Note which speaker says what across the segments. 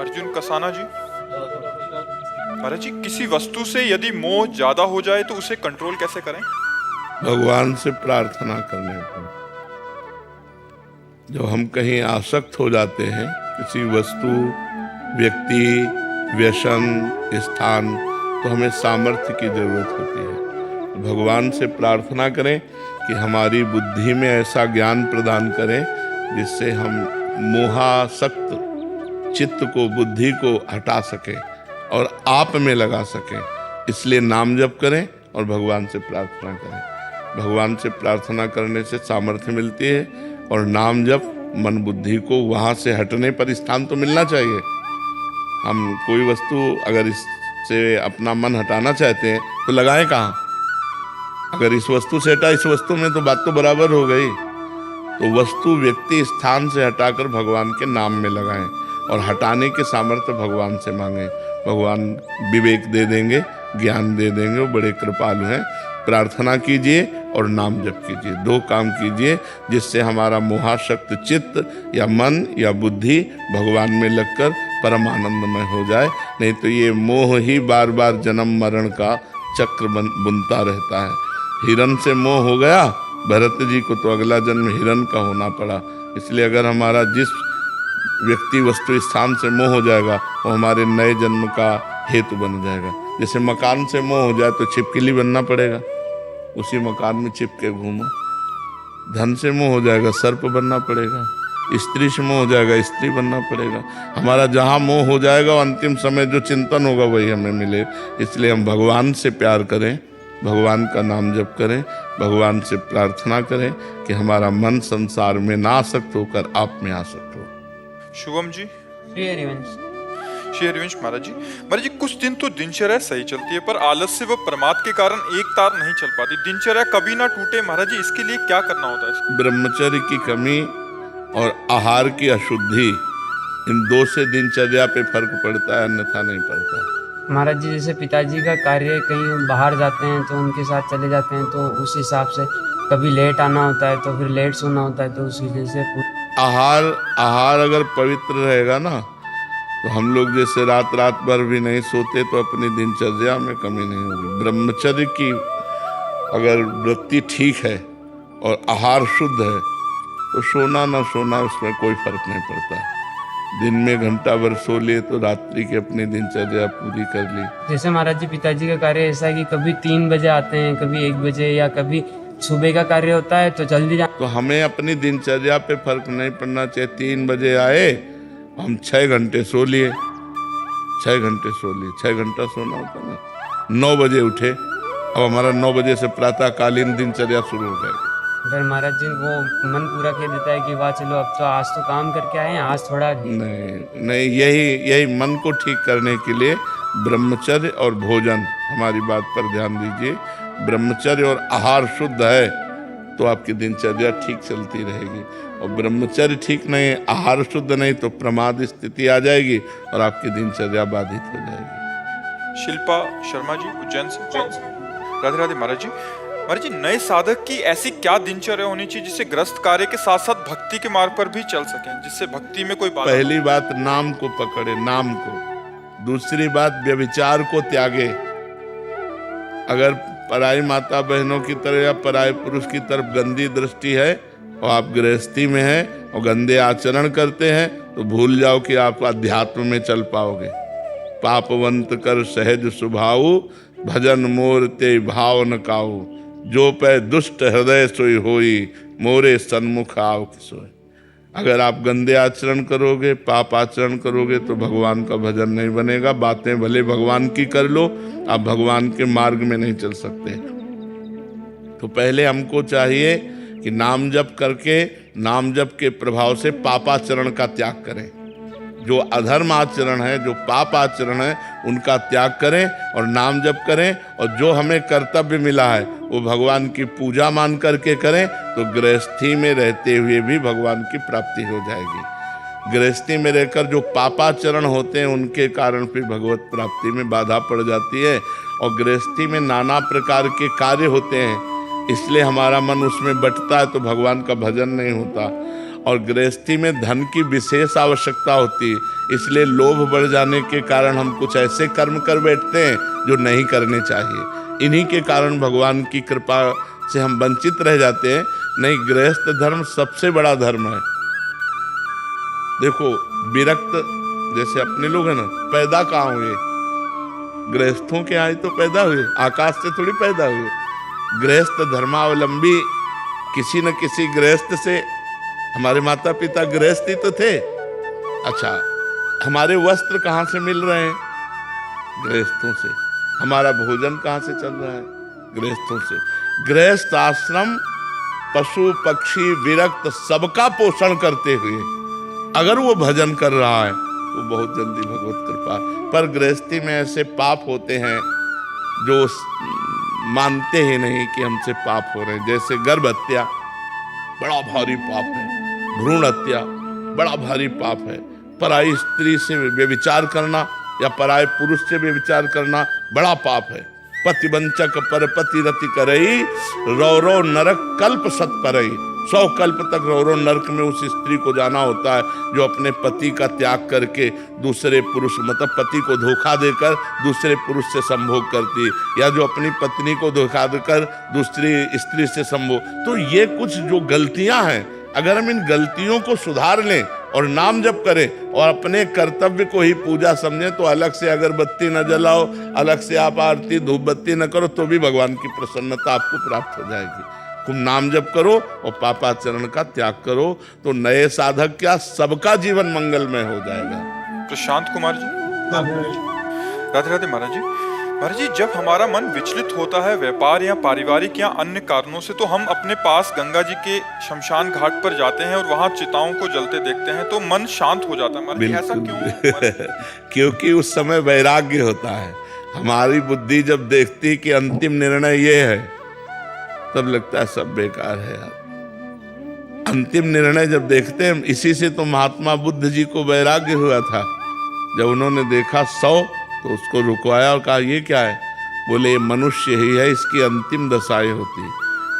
Speaker 1: अर्जुन कसाना जी। महाराज जी, किसी वस्तु से यदि मोह ज्यादा हो जाए तो उसे कंट्रोल कैसे करें?
Speaker 2: भगवान से प्रार्थना करने पर। जब हम कहीं आसक्त हो जाते हैं किसी वस्तु, व्यक्ति, व्यसन, स्थान, तो हमें सामर्थ्य की जरूरत होती है। तो भगवान से प्रार्थना करें कि हमारी बुद्धि में ऐसा ज्ञान प्रदान करें जिससे हम मोहासक्त चित्त को, बुद्धि को हटा सकें और आप में लगा सकें। इसलिए नाम जप करें और भगवान से प्रार्थना करें। भगवान से प्रार्थना करने से सामर्थ्य मिलती है और नाम जप मन बुद्धि को वहाँ से हटने पर स्थान तो मिलना चाहिए। हम कोई वस्तु अगर इससे अपना मन हटाना चाहते हैं तो लगाएं कहाँ? अगर इस वस्तु से हटा इस वस्तु में तो बात तो बराबर हो गई। तो वस्तु, व्यक्ति, स्थान से हटाकर भगवान के नाम में लगाएं और हटाने के सामर्थ्य भगवान से मांगें। भगवान विवेक दे देंगे, ज्ञान दे देंगे, वो बड़े कृपालु हैं। प्रार्थना कीजिए और नाम जप कीजिए, दो काम कीजिए जिससे हमारा मोहाशक्त चित्त या मन या बुद्धि भगवान में लगकर परमानंदमय हो जाए। नहीं तो ये मोह ही बार बार जन्म मरण का चक्र बुनता रहता है। हिरण से मोह हो गया भरत जी को, तो अगला जन्म हिरण का होना पड़ा। इसलिए अगर हमारा जिस व्यक्ति, वस्तु, स्थान से मोह हो जाएगा वो हमारे नए जन्म का हेतु बन जाएगा। जैसे मकान से मोह हो जाए तो छिपकली बनना पड़ेगा, उसी मकान में चिपके घूमो। धन से मोह हो जाएगा सर्प बनना पड़ेगा, स्त्री से मोह हो जाएगा स्त्री बनना पड़ेगा। हमारा जहाँ मोह हो जाएगा अंतिम समय जो चिंतन होगा वही हमें मिले। इसलिए हम भगवान से प्यार करें, भगवान का नाम जप करें, भगवान से प्रार्थना करें कि हमारा मन संसार में ना आसक्त होकर आप में आसक्त हो।
Speaker 1: शुभम जी।
Speaker 3: श्री हरिवंश।
Speaker 1: श्री हरिवंश महाराज जी, कुछ दिन तो दिनचर्या सही चलती है पर आलस्य व प्रमाद के कारण एक तार नहीं चल पाती। दिनचर्या कभी ना टूटे महाराज जी, इसके लिए क्या करना होता है?
Speaker 2: ब्रह्मचर्य की कमी और आहार की अशुद्धि, इन दो से दिनचर्या पे फर्क पड़ता है, अन्यथा नहीं पड़ता।
Speaker 3: महाराज जी, जैसे पिताजी का कार्य कहीं बाहर जाते हैं तो उनके साथ चले जाते हैं, तो उस हिसाब से कभी लेट आना होता है तो फिर लेट सोना होता है, तो उस वजह से
Speaker 2: आहार अगर पवित्र रहेगा ना तो हम लोग जैसे रात भर भी नहीं सोते तो अपनी दिनचर्या में कमी नहीं होगी। ब्रह्मचर्य की अगर वृत्ति ठीक है और आहार शुद्ध है तो सोना ना सोना उसमें कोई फर्क नहीं पड़ता। दिन में घंटा भर सो लिए तो रात्रि की अपनी दिनचर्या पूरी कर ली।
Speaker 3: जैसे महाराज जी, पिताजी का कार्य ऐसा है कि कभी 3 बजे आते हैं, कभी 1 बजे, या कभी सुबह का कार्य होता है तो जल्दी
Speaker 2: तो हमें अपनी दिनचर्या पे फर्क नहीं पड़ना चाहिए। 3 बजे आए, हम 6 घंटे सो लिए, 6 घंटे सो लिए, 6 घंटा सोना होता ना। 9 बजे उठे, अब हमारा 9 बजे से प्रातःकालीन दिनचर्या शुरू हो जाएगी।
Speaker 3: फिर महाराज जी वो मन पूरा कह देता है कि वाह चलो अब तो आज तो काम करके आए हैं, आज थोड़ा
Speaker 2: नहीं, यही मन को ठीक करने के लिए ब्रह्मचर्य और भोजन, हमारी बात पर ध्यान दीजिए। ब्रह्मचर्य और आहार शुद्ध है तो आपकी दिनचर्या ठीक चलती रहेगी, और ब्रह्मचर्य ठीक नहीं, आहार शुद्ध नहीं तो प्रमाद स्थिति आ जाएगी और आपकी दिनचर्या बाधित हो जाएगी।
Speaker 1: शिल्पा शर्मा जी, उज्जैन से। राधे राधे महाराज जी। महाराज जी, नए साधक की ऐसी क्या दिनचर्या होनी चाहिए जिससे ग्रस्त कार्य के साथ साथ भक्ति के मार्ग पर भी चल सकें, जिससे भक्ति में कोई बाधा?
Speaker 2: पहली बात नाम को पकड़े, नाम को। दूसरी बात व्यभिचार को त्यागे। अगर पराई माता बहनों की तरफ या पराई पुरुष की तरफ गंदी दृष्टि है और आप गृहस्थी में हैं और गंदे आचरण करते हैं तो भूल जाओ कि आप अध्यात्म में चल पाओगे। पापवंत कर सहज स्वभाव, भजन मोर ते भाव न काऊ, जो पै दुष्ट हृदय सोई होई, मोरे सन्मुख आव सोए। अगर आप गंदे आचरण करोगे, पाप आचरण करोगे तो भगवान का भजन नहीं बनेगा। बातें भले भगवान की कर लो, आप भगवान के मार्ग में नहीं चल सकते। तो पहले हमको चाहिए कि नाम जप करके, नाम जप के प्रभाव से पापाचरण का त्याग करें। जो अधर्म आचरण है, जो पाप आचरण है, उनका त्याग करें और नाम जप करें। और जो हमें कर्तव्य मिला है वो भगवान की पूजा मान करके करें तो गृहस्थी में रहते हुए भी भगवान की प्राप्ति हो जाएगी। गृहस्थी में रहकर जो पापाचरण होते हैं उनके कारण फिर भगवत प्राप्ति में बाधा पड़ जाती है। और गृहस्थी में नाना प्रकार के कार्य होते हैं, इसलिए हमारा मन उसमें बटता है तो भगवान का भजन नहीं होता। और गृहस्थी में धन की विशेष आवश्यकता होती है, इसलिए लोभ बढ़ जाने के कारण हम कुछ ऐसे कर्म कर बैठते हैं जो नहीं करने चाहिए। इन्हीं के कारण भगवान की कृपा से हम वंचित रह जाते हैं। नहीं, गृहस्थ धर्म सबसे बड़ा धर्म है। देखो, विरक्त जैसे अपने लोग हैं ना, पैदा कहाँ हुए? गृहस्थों के आए तो पैदा हुए, आकाश से थोड़ी पैदा हुए। गृहस्थ धर्मावलंबी किसी न किसी गृहस्थ से, हमारे माता पिता गृहस्थ ही तो थे। अच्छा, हमारे वस्त्र कहाँ से मिल रहे हैं? गृहस्थों से। हमारा भोजन कहाँ से चल रहा है? गृहस्थों से। गृहस्थ आश्रम पशु पक्षी विरक्त सबका पोषण करते हुए अगर वो भजन कर रहा है तो बहुत जल्दी भगवत कृपा। पर गृहस्थी में ऐसे पाप होते हैं जो मानते ही नहीं कि हमसे पाप हो रहे हैं। जैसे गर्भ हत्या बड़ा भारी पाप है, भ्रूण हत्या बड़ा भारी पाप है, पराई स्त्री से व्यभिचार करना या पराये पुरुष से व्यभिचार करना बड़ा पाप है। पतिवंचक पर पति रति करई, रौरव नरक कल्प सत परई। 100 कल्प तक रौरव नरक में उस स्त्री को जाना होता है जो अपने पति का त्याग करके दूसरे पुरुष, मतलब पति को धोखा देकर दूसरे पुरुष से संभोग करती, या जो अपनी पत्नी को धोखा देकर दूसरी स्त्री से संभोग। तो ये कुछ जो गलतियां हैं, अगर हम इन गलतियों को सुधार लें और नाम जप करें और अपने कर्तव्य को ही पूजा समझें, तो अलग से अगरबत्ती न जलाओ, अलग से आप आरती धूप बत्ती न करो, तो भी भगवान की प्रसन्नता आपको प्राप्त हो जाएगी। तुम नाम जप करो और पापाचरण का त्याग करो, तो नए साधक क्या, सबका जीवन मंगलमय हो जाएगा।
Speaker 1: प्रशांत कुमार जी, राधे राधे महाराज जी। महाराज जी, जब हमारा मन विचलित होता है व्यापार या पारिवारिक या अन्य कारणों से, तो हम अपने पास गंगा जी के शमशान घाट पर जाते हैं और वहां चिताओं को जलते देखते हैं तो मन शांत हो जाता है। महाराज जी, ऐसा क्यों?
Speaker 2: क्योंकि उस समय वैराग्य होता है। हमारी बुद्धि जब देखती है कि अंतिम निर्णय ये है, तब लगता है सब बेकार है यार। अंतिम निर्णय जब देखते हैं, इसी से तो महात्मा बुद्ध जी को वैराग्य हुआ था। जब उन्होंने देखा 100 तो उसको रुकवाया और कहा ये क्या है? बोले मनुष्य ही है, इसकी अंतिम दशाएं होती।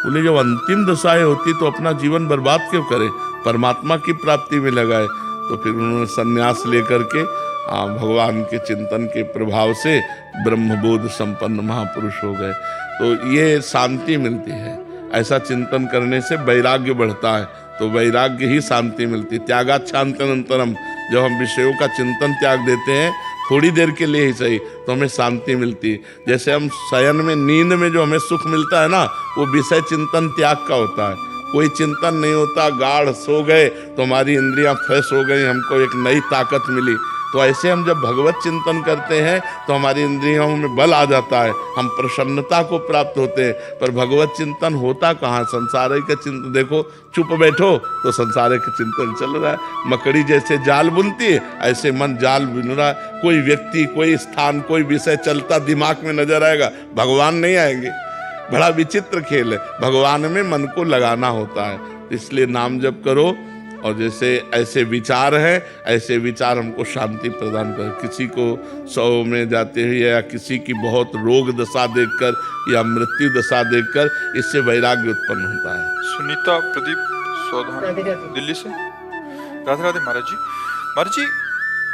Speaker 2: बोले जब अंतिम दशाएं होती तो अपना जीवन बर्बाद क्यों करे, परमात्मा की प्राप्ति में लगाए। तो फिर उन्होंने संन्यास लेकर के भगवान के चिंतन के प्रभाव से ब्रह्मबोध संपन्न महापुरुष हो गए। तो ये शांति मिलती है, ऐसा चिंतन करने से वैराग्य बढ़ता है, तो वैराग्य ही शांति मिलती। त्यागात् शांत्यनंतरम, जब हम विषयों का चिंतन त्याग देते हैं थोड़ी देर के लिए ही सही, तो हमें शांति मिलती। जैसे हम शयन में, नींद में जो हमें सुख मिलता है ना, वो विषय चिंतन त्याग का होता है। कोई चिंतन नहीं होता, गाढ़ सो गए तो हमारी इंद्रियां फ्रेश हो गई, हमको एक नई ताकत मिली। तो ऐसे हम जब भगवत चिंतन करते हैं तो हमारी इंद्रियों में बल आ जाता है, हम प्रसन्नता को प्राप्त होते हैं। पर भगवत चिंतन होता कहाँ? संसार का चिंतन। देखो, चुप बैठो तो संसार का चिंतन चल रहा है। मकड़ी जैसे जाल बुनती है, ऐसे मन जाल बुन रहा है। कोई व्यक्ति, कोई स्थान, कोई विषय चलता दिमाग में नजर आएगा, भगवान नहीं आएंगे। बड़ा विचित्र खेल है, भगवान में मन को लगाना होता है। इसलिए नाम जप करो, और जैसे ऐसे विचार है, ऐसे विचार हमको शांति प्रदान कर। किसी को 100 में जाते हुए या किसी की बहुत रोग दशा देखकर या मृत्यु दशा देखकर, इससे वैराग्य उत्पन्न होता है।
Speaker 1: सुनीता प्रदीप सोधान दिल्ली से, राधे राधे महाराज जी। महाराज जी,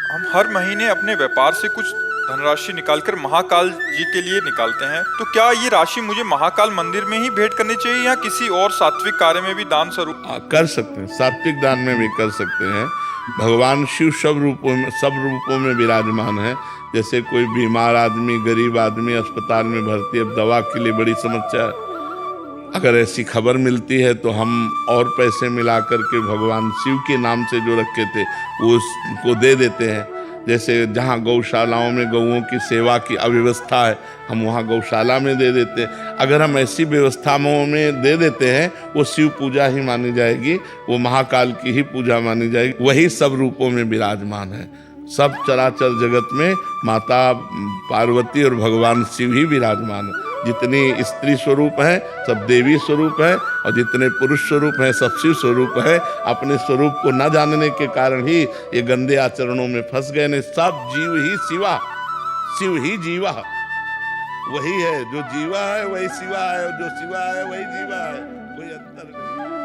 Speaker 1: हम हर महीने अपने व्यापार से कुछ धनराशि निकालकर महाकाल जी के लिए निकालते हैं, तो क्या ये राशि मुझे महाकाल मंदिर में ही भेंट करनी चाहिए या किसी और सात्विक कार्य में भी दान स्वरूप?
Speaker 2: कर सकते हैं, सात्विक दान में भी कर सकते हैं। भगवान शिव सब रूपों में विराजमान है। जैसे कोई बीमार आदमी, गरीब आदमी अस्पताल में भर्ती, अब दवा के लिए बड़ी समस्या, अगर ऐसी खबर मिलती है तो हम और पैसे मिला करके भगवान शिव के नाम से जो रखे थे वो उसको दे देते हैं। जैसे जहाँ गौशालाओं में गौओं की सेवा की अव्यवस्था है, हम वहाँ गौशाला में दे देते हैं। अगर हम ऐसी व्यवस्थाओं में दे देते हैं, वो शिव पूजा ही मानी जाएगी, वो महाकाल की ही पूजा मानी जाएगी। वही सब रूपों में विराजमान है। सब चराचर जगत में माता पार्वती और भगवान शिव ही विराजमान है। जितनी स्त्री स्वरूप है सब देवी स्वरूप है, और जितने पुरुष स्वरूप हैं सब शिव स्वरूप है। अपने स्वरूप को न जानने के कारण ही ये गंदे आचरणों में फंस गए ने। सब जीव ही शिवा, शिव ही जीवा। वही है जो जीवा है वही शिवा है, और जो शिवा है वही जीवा है, कोई अंतर नहीं।